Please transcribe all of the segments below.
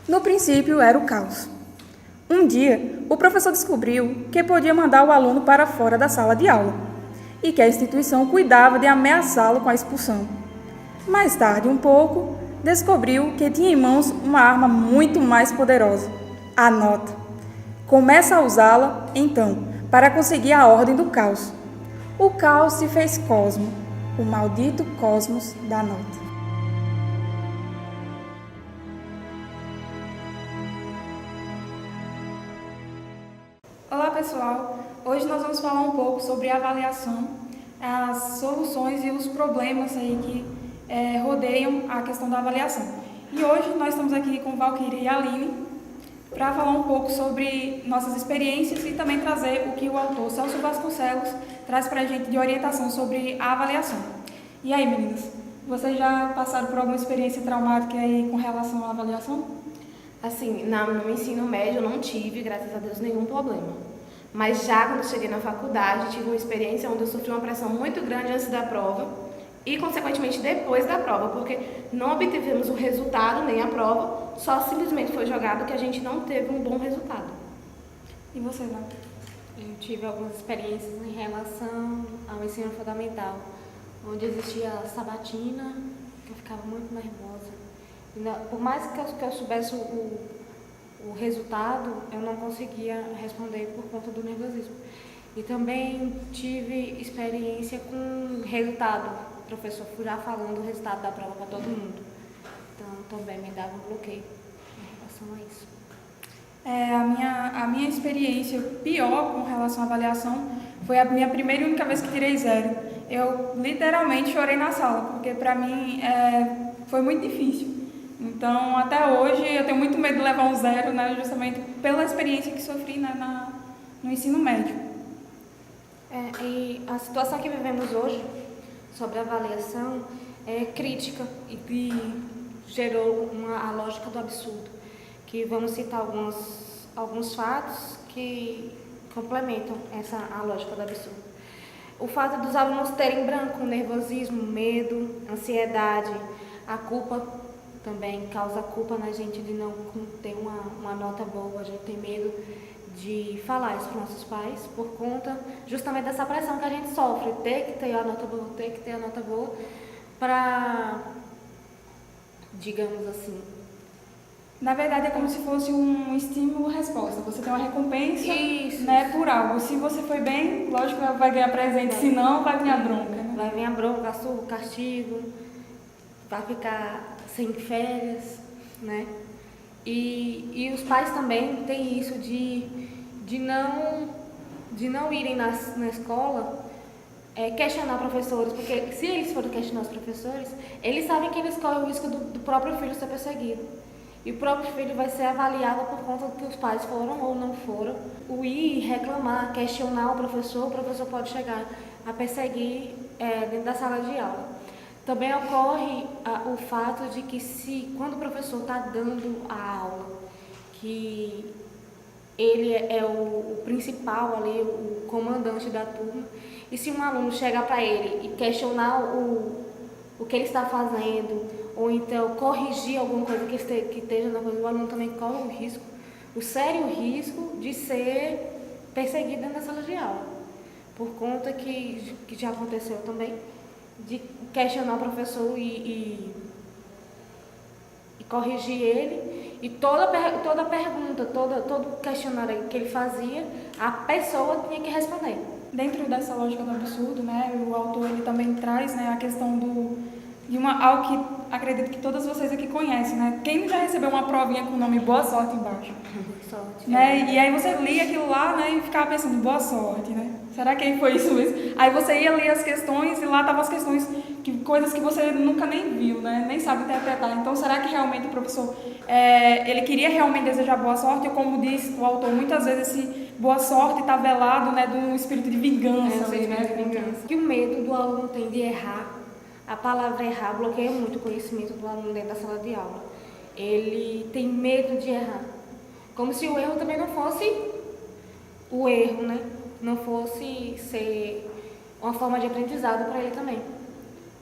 No princípio era o caos. Um dia, o professor descobriu que podia mandar o aluno para fora da sala de aula e que a instituição cuidava de ameaçá-lo com a expulsão. Mais tarde, um pouco, descobriu que tinha em mãos uma arma muito mais poderosa, a nota. Começa a usá-la, então, para conseguir a ordem do caos. O caos se fez cosmo, o maldito cosmos da nota. Olá pessoal, hoje nós vamos falar um pouco sobre a avaliação, as soluções e os problemas aí que rodeiam a questão da avaliação. E hoje nós estamos aqui com Valquíria e Aline para falar um pouco sobre nossas experiências e também trazer o que o autor Celso Vasconcelos traz para a gente de orientação sobre a avaliação. E aí meninas, vocês já passaram por alguma experiência traumática aí com relação à avaliação? Assim, no ensino médio eu não tive, graças a Deus, nenhum problema. Mas já quando eu cheguei na faculdade, tive uma experiência onde eu sofri uma pressão muito grande antes da prova e, consequentemente, depois da prova, porque não obtivemos o resultado, nem a prova, só simplesmente foi jogado que a gente não teve um bom resultado. E você, Val? Eu tive algumas experiências em relação ao ensino fundamental, onde existia a sabatina, que eu ficava muito nervosa. Por mais que eu soubesse o resultado, eu não conseguia responder por conta do nervosismo. E também tive experiência com resultado. O professor foi já falando o resultado da prova para todo mundo. Então também me dava um bloqueio em relação a isso. A minha experiência pior com relação à avaliação foi a minha primeira e única vez que tirei 0. Eu literalmente chorei na sala, porque para mim foi muito difícil. Então, até hoje, eu tenho muito medo de levar um 0, né, justamente pela experiência que sofri, né, no ensino médio. E a situação que vivemos hoje sobre a avaliação é crítica e gerou a lógica do absurdo, que vamos citar alguns fatos que complementam a lógica do absurdo. O fato dos alunos terem branco, nervosismo, medo, ansiedade, a culpa também causa culpa na gente de não ter uma nota boa, a gente tem medo de falar isso para nossos pais por conta justamente dessa pressão que a gente sofre, ter que ter a nota boa, para, digamos assim. Na verdade, é como se fosse um estímulo-resposta. Você tem uma recompensa, Isso. Né, por algo. Se você foi bem, lógico que vai ganhar presente, se não, vai vir a bronca. Né? Vai vir a bronca, o castigo, vai ficar sem férias, né? E os pais também têm isso de não irem na escola questionar professores, porque se eles forem questionar os professores, eles sabem que eles correm o risco do próprio filho ser perseguido. E o próprio filho vai ser avaliado por conta do que os pais foram ou não foram. O ir reclamar, questionar o professor pode chegar a perseguir dentro da sala de aula. Também ocorre o fato de que quando o professor está dando a aula, que ele é o principal ali, o comandante da turma, e se um aluno chegar para ele e questionar o que ele está fazendo, ou então corrigir alguma coisa que esteja na coisa, o aluno também corre o sério risco de ser perseguido dentro da sala de aula, por conta que já aconteceu também, de questionar o professor e corrigir ele, e toda pergunta, todo questionário que ele fazia, a pessoa tinha que responder. Dentro dessa lógica do absurdo, né, o autor ele também traz, né, a questão algo que acredito que todas vocês aqui conhecem, né? Quem já recebeu uma provinha com o nome Boa Sorte embaixo? Sorte. Né? E aí você lia aquilo lá, né, e ficava pensando, boa sorte, né? Será que foi isso mesmo? Aí você ia ler as questões e lá estavam as questões, coisas que você nunca nem viu, né? Nem sabe interpretar. Então, será que realmente o professor, ele queria realmente desejar boa sorte? Ou como diz o autor, muitas vezes esse boa sorte está velado, né, de um espírito de vingança. Que o medo do aluno tem de errar. A palavra errar bloqueia muito o conhecimento do aluno dentro da sala de aula. Ele tem medo de errar. Como se o erro também não fosse o erro, né? Não fosse ser uma forma de aprendizado para ele também.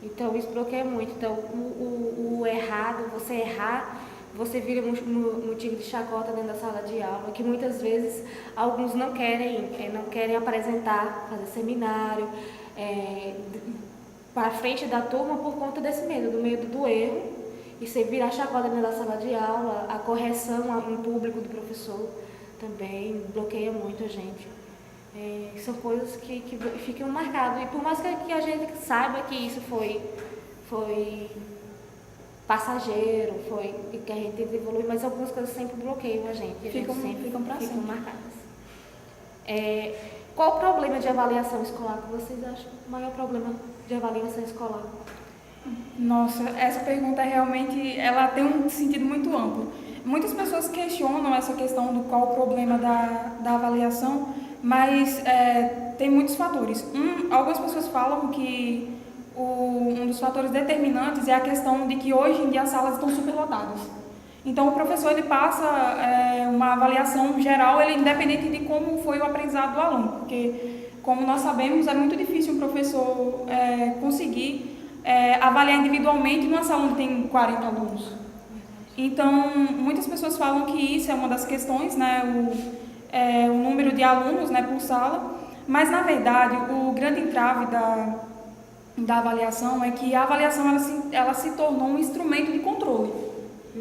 Então, isso bloqueia muito. Então, o errado, você errar, você vira motivo de chacota dentro da sala de aula, que muitas vezes alguns não querem apresentar, fazer seminário, para frente da turma por conta desse medo, do medo do erro, e você virar chacota dentro da sala de aula, a correção em público do professor também bloqueia muito a gente. São coisas que ficam marcadas, e por mais que a gente saiba que isso foi passageiro, e que a gente teve que evoluir, mas algumas coisas sempre bloqueiam a gente. Ficam marcadas. Qual o problema de avaliação escolar que vocês acham? O maior problema de avaliação escolar? Nossa, essa pergunta realmente, ela tem um sentido muito amplo. Muitas pessoas questionam essa questão do qual o problema da avaliação, mas tem muitos fatores. Algumas pessoas falam que um dos fatores determinantes é a questão de que hoje em dia as salas estão superlotadas. Então o professor ele passa uma avaliação geral, ele independente de como foi o aprendizado do aluno, porque como nós sabemos é muito difícil um professor conseguir avaliar individualmente numa sala onde tem 40 alunos. Então muitas pessoas falam que isso é uma das questões, né, o número de alunos, né, por sala, mas na verdade o grande entrave da avaliação é que a avaliação ela se tornou um instrumento de controle.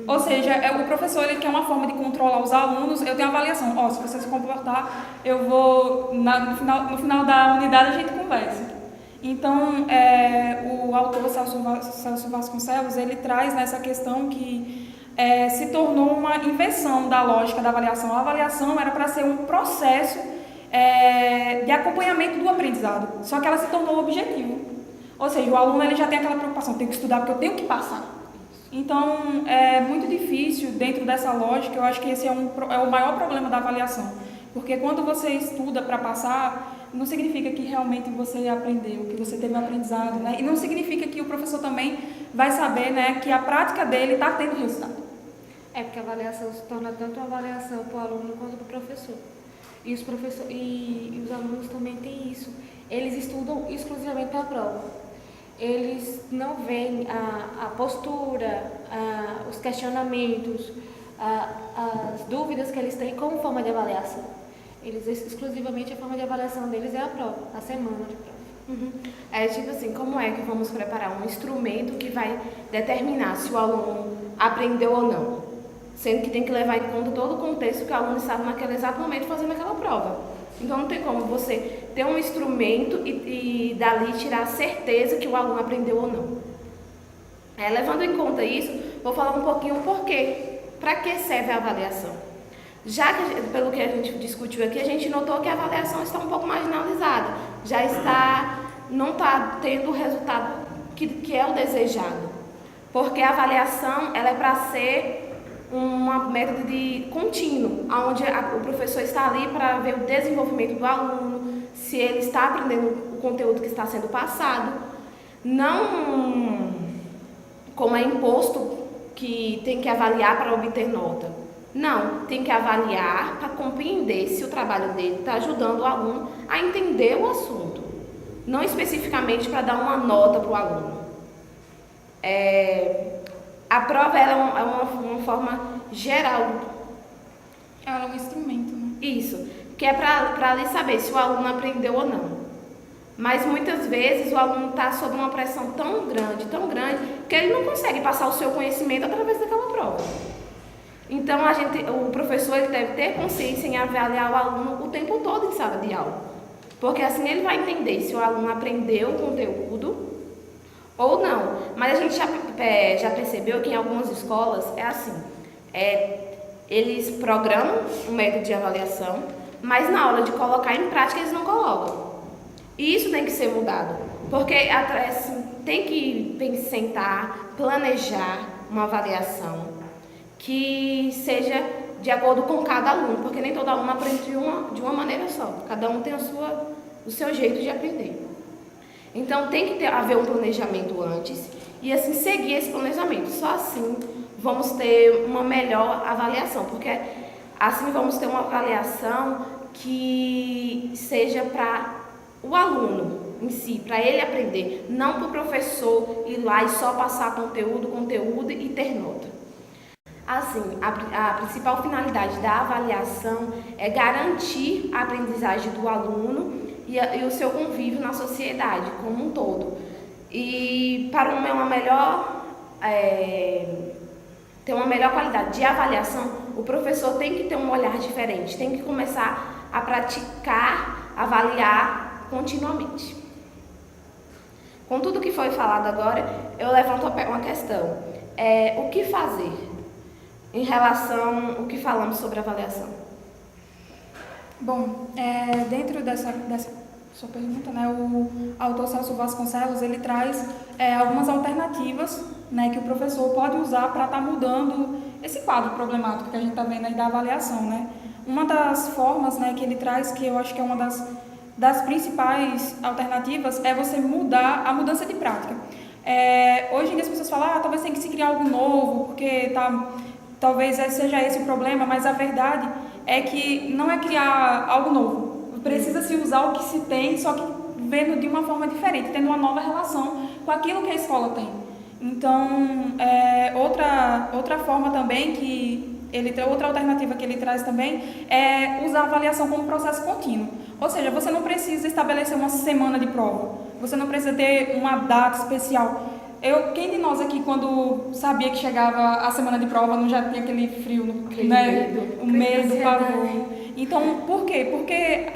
Ou seja, o professor ele quer uma forma de controlar os alunos. Eu tenho avaliação, se você se comportar, eu vou no final da unidade a gente conversa. Então o autor Celso Vasconcelos ele traz nessa questão que se tornou uma inversão da lógica da avaliação. A avaliação era para ser um processo de acompanhamento do aprendizado, só que ela se tornou objetivo. Ou seja, o aluno ele já tem aquela preocupação, tenho que estudar porque eu tenho que passar. Então, é muito difícil dentro dessa lógica, eu acho que esse é o maior problema da avaliação. Porque quando você estuda para passar, não significa que realmente você aprendeu, que você teve um aprendizado, né? E não significa que o professor também vai saber, né, que a prática dele está tendo resultado. Porque a avaliação se torna tanto uma avaliação para o aluno quanto para o professor. E os alunos também têm isso. Eles estudam exclusivamente para a prova. Eles não veem a postura, os questionamentos, as dúvidas que eles têm como forma de avaliação. Exclusivamente a forma de avaliação deles é a prova, a semana de prova. Tipo assim, como é que vamos preparar um instrumento que vai determinar se o aluno aprendeu ou não? Sendo que tem que levar em conta todo o contexto que o aluno estava naquele exato momento fazendo aquela prova. Então não tem como você ter um instrumento e dali tirar a certeza que o aluno aprendeu ou não. Levando em conta isso, vou falar um pouquinho o porquê. Para que serve a avaliação? Já que, pelo que a gente discutiu aqui, a gente notou que a avaliação está um pouco marginalizada. Não está tendo o resultado que é o desejado. Porque a avaliação ela é para ser uma método de contínuo, onde o professor está ali para ver o desenvolvimento do aluno, se ele está aprendendo o conteúdo que está sendo passado, não como é imposto que tem que avaliar para obter nota. Não, tem que avaliar para compreender se o trabalho dele está ajudando o aluno a entender o assunto, não especificamente para dar uma nota para o aluno. A prova ela é uma forma geral. Ela é um instrumento, né? Isso, que é para ali saber se o aluno aprendeu ou não. Mas muitas vezes o aluno está sob uma pressão tão grande, que ele não consegue passar o seu conhecimento através daquela prova. Então o professor ele deve ter consciência em avaliar o aluno o tempo todo em sala de aula. Porque assim ele vai entender se o aluno aprendeu o conteúdo ou não. Mas a gente já percebeu que em algumas escolas é assim. Eles programam um método de avaliação, mas na hora de colocar em prática eles não colocam. E isso tem que ser mudado. Porque tem que sentar, planejar uma avaliação que seja de acordo com cada aluno. Porque nem todo aluno aprende de uma maneira só. Cada um tem o seu jeito de aprender. Então tem que haver um planejamento antes e assim seguir esse planejamento. Só assim vamos ter uma melhor avaliação, porque assim vamos ter uma avaliação que seja para o aluno em si, para ele aprender, não para o professor ir lá e só passar conteúdo e ter nota. Assim, a principal finalidade da avaliação é garantir a aprendizagem do aluno e o seu convívio na sociedade como um todo. E para ter uma melhor qualidade de avaliação, o professor tem que ter um olhar diferente, tem que começar a praticar, avaliar continuamente. Com tudo que foi falado agora, eu levanto uma questão. O que fazer em relação ao que falamos sobre avaliação? Bom, dentro dessa sua pergunta, né, o autor Celso Vasconcelos, ele traz algumas alternativas, né, que o professor pode usar para estar mudando esse quadro problemático que a gente está vendo aí da avaliação, né. Uma das formas, né, que ele traz, que eu acho que é uma das principais alternativas, é você mudar a mudança de prática. Hoje em dia as pessoas falam, talvez tem que se criar algo novo, porque talvez seja esse o problema, mas a verdade é que não é criar algo novo. Precisa se usar o que se tem, só que vendo de uma forma diferente, tendo uma nova relação com aquilo que a escola tem. Então, outra forma também outra alternativa que ele traz também é usar a avaliação como processo contínuo. Ou seja, você não precisa estabelecer uma semana de prova, você não precisa ter uma data especial. Quem de nós aqui, quando sabia que chegava a semana de prova, não já tinha aquele frio, né? O medo, o pavor. Então, por quê? Porque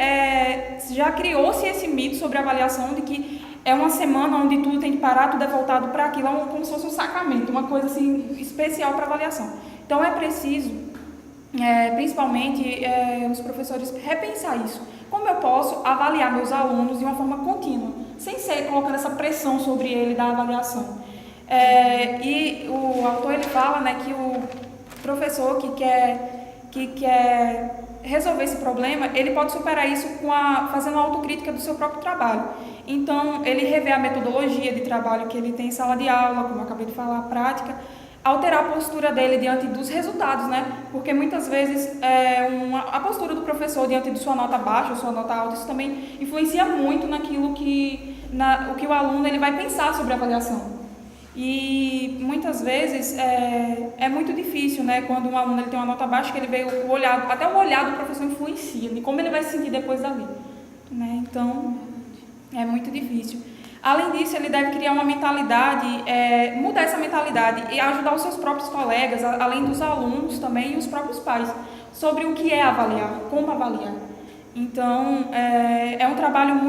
já criou-se esse mito sobre a avaliação de que é uma semana onde tudo tem que parar, tudo é voltado para aquilo, como se fosse um sacramento, uma coisa assim especial para avaliação. Então, é preciso, principalmente, os professores repensar isso. Como eu posso avaliar meus alunos de uma forma contínua, sem ser colocando essa pressão sobre ele da avaliação? E o autor ele fala, né, que o professor que quer resolver esse problema, ele pode superar isso fazendo uma autocrítica do seu próprio trabalho. Então, ele revê a metodologia de trabalho que ele tem em sala de aula, como eu acabei de falar, a prática, alterar a postura dele diante dos resultados, né? Porque muitas vezes a postura do professor diante de sua nota baixa ou sua nota alta, isso também influencia muito naquilo o que o aluno ele vai pensar sobre a avaliação. E muitas vezes é muito difícil, né? Quando um aluno ele tem uma nota baixa, que ele vê até o olhar do professor influencia de como ele vai se sentir depois dali, né? Então, é muito difícil. Além disso, ele deve criar uma mentalidade, mudar essa mentalidade e ajudar os seus próprios colegas, além dos alunos também e os próprios pais, sobre o que é avaliar, como avaliar. Então, é um trabalho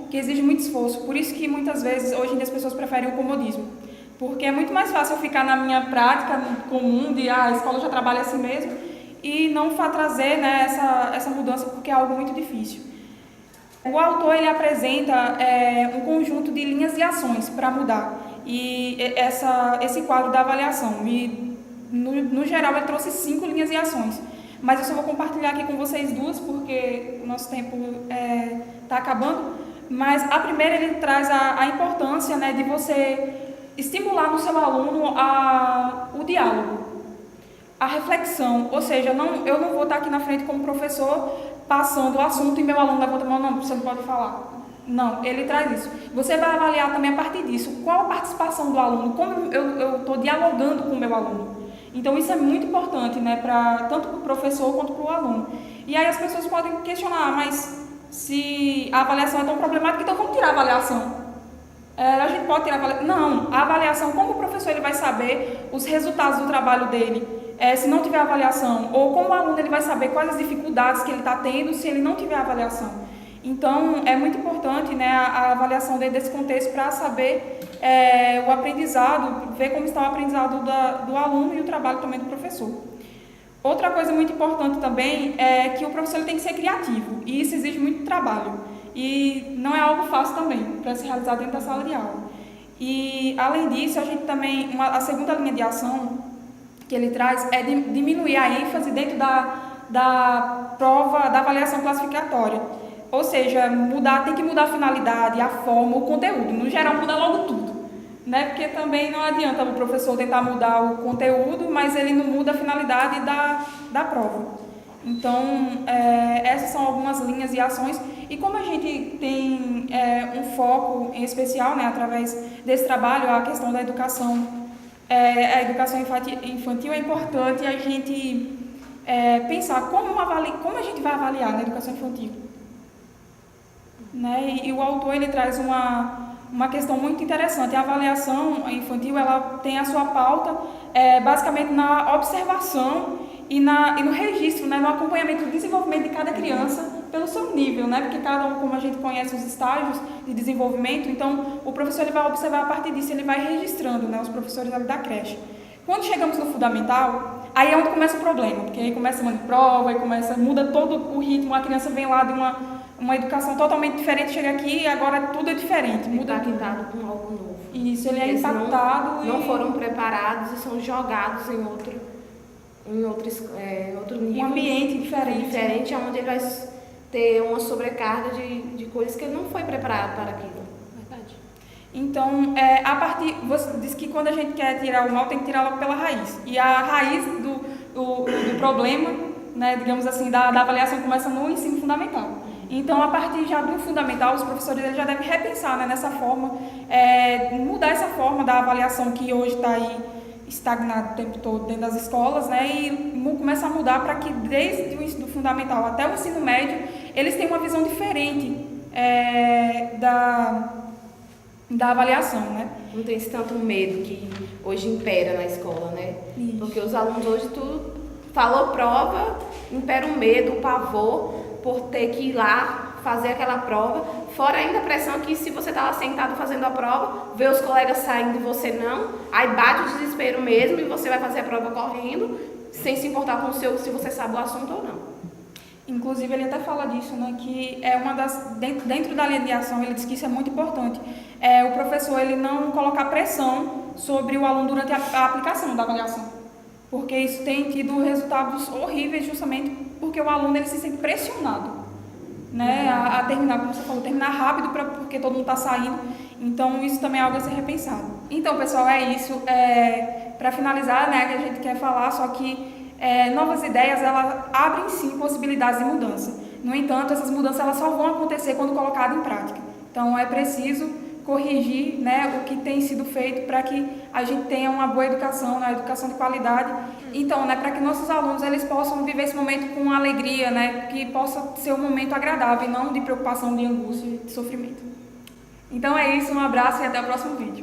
que exige muito esforço. Por isso que muitas vezes, hoje em dia, as pessoas preferem o comodismo. Porque é muito mais fácil eu ficar na minha prática comum de a escola já trabalha assim mesmo e não trazer, né, essa mudança, porque é algo muito difícil. O autor ele apresenta um conjunto de linhas de ações para mudar esse quadro da avaliação. E, no geral, ele trouxe 5 linhas de ações. Mas eu só vou compartilhar aqui com vocês 2, porque o nosso tempo está acabando. Mas a primeira, ele traz a importância, né, de você estimular no seu aluno o diálogo, a reflexão. Ou seja, eu não vou estar aqui na frente como professor passando o assunto e meu aluno levanta a mão, não, você não pode falar. Não, ele traz isso. Você vai avaliar também a partir disso, qual a participação do aluno, como eu estou dialogando com o meu aluno. Então, isso é muito importante, né, tanto para o professor quanto para o aluno. E aí as pessoas podem questionar, mas se a avaliação é tão problemática, então vamos tirar a avaliação. A gente pode tirar a avaliação? Não, a avaliação, como o professor ele vai saber os resultados do trabalho dele, se não tiver avaliação? Ou como o aluno ele vai saber quais as dificuldades que ele está tendo se ele não tiver avaliação? Então, é muito importante, né, a avaliação dentro desse contexto para saber o aprendizado, ver como está o aprendizado do aluno e o trabalho também do professor. Outra coisa muito importante também é que o professor ele tem que ser criativo, e isso exige muito trabalho. E não é algo fácil também para se realizar dentro da sala de aula. E, além disso, a gente também, a segunda linha de ação que ele traz é diminuir a ênfase dentro da prova, da avaliação classificatória. Ou seja, tem que mudar a finalidade, a forma, o conteúdo. No geral, muda logo tudo, né? Porque também não adianta o professor tentar mudar o conteúdo, mas ele não muda a finalidade da prova. Então, essas são algumas linhas de ações. E como a gente tem um foco em especial, né, através desse trabalho, a questão da educação a educação infantil é importante a gente pensar como a gente vai avaliar na educação infantil. Né? E o autor ele traz uma questão muito interessante. A avaliação infantil ela tem a sua pauta basicamente na observação e no registro, né? No acompanhamento do desenvolvimento de cada criança pelo seu nível, né? Porque cada um, como a gente conhece os estágios de desenvolvimento, então o professor ele vai observar a partir disso, ele vai registrando, né? Os professores ali da creche. Quando chegamos no fundamental, aí é onde começa o problema, porque aí começa uma prova, aí muda todo o ritmo, a criança vem lá de uma educação totalmente diferente, chega aqui e agora tudo é diferente. Muda Impactado com algo novo. Isso, ele é Eles impactado não foram preparados e são jogados em outro nível. Um ambiente diferente. Diferente, onde ele vai ter uma sobrecarga de coisas que ele não foi preparado para aquilo. Verdade. Então, você disse que quando a gente quer tirar o mal, tem que tirar logo pela raiz. E a raiz do problema, né, digamos assim, da avaliação começa no ensino fundamental. Então, a partir já do fundamental, os professores eles já devem repensar, né, nessa forma, mudar essa forma da avaliação que hoje está aí estagnado o tempo todo dentro das escolas, né, e começar a mudar para que desde o ensino fundamental até o ensino médio, eles tenham uma visão diferente da avaliação, né? Não tem esse tanto medo que hoje impera na escola, né? Isso. Porque os alunos hoje tudo falou prova, impera o medo, o pavor por ter que ir lá fazer aquela prova, fora ainda a pressão que se você está lá sentado fazendo a prova, vê os colegas saindo e você não, aí bate o desespero mesmo e você vai fazer a prova correndo, sem se importar com se você sabe o assunto ou não. Inclusive, ele até fala disso, né, que é uma das... Dentro da linha de ação, ele diz que isso é muito importante. O professor, ele não colocar pressão sobre o aluno durante a aplicação da avaliação. Porque isso tem tido resultados horríveis justamente porque o aluno ele se sente pressionado, né, a terminar, como você falou, terminar rápido porque todo mundo está saindo. Então, isso também é algo a ser repensado. Então, pessoal, é isso. Para finalizar, né, que a gente quer falar, só que novas ideias, elas abrem sim possibilidades de mudança. No entanto, essas mudanças elas só vão acontecer quando colocadas em prática. Então, é preciso corrigir, né, o que tem sido feito para que a gente tenha uma boa educação, uma educação de qualidade. Então, né, para que nossos alunos eles possam viver esse momento com alegria, né, que possa ser um momento agradável e não de preocupação, de angústia e de sofrimento. Então é isso, um abraço e até o próximo vídeo.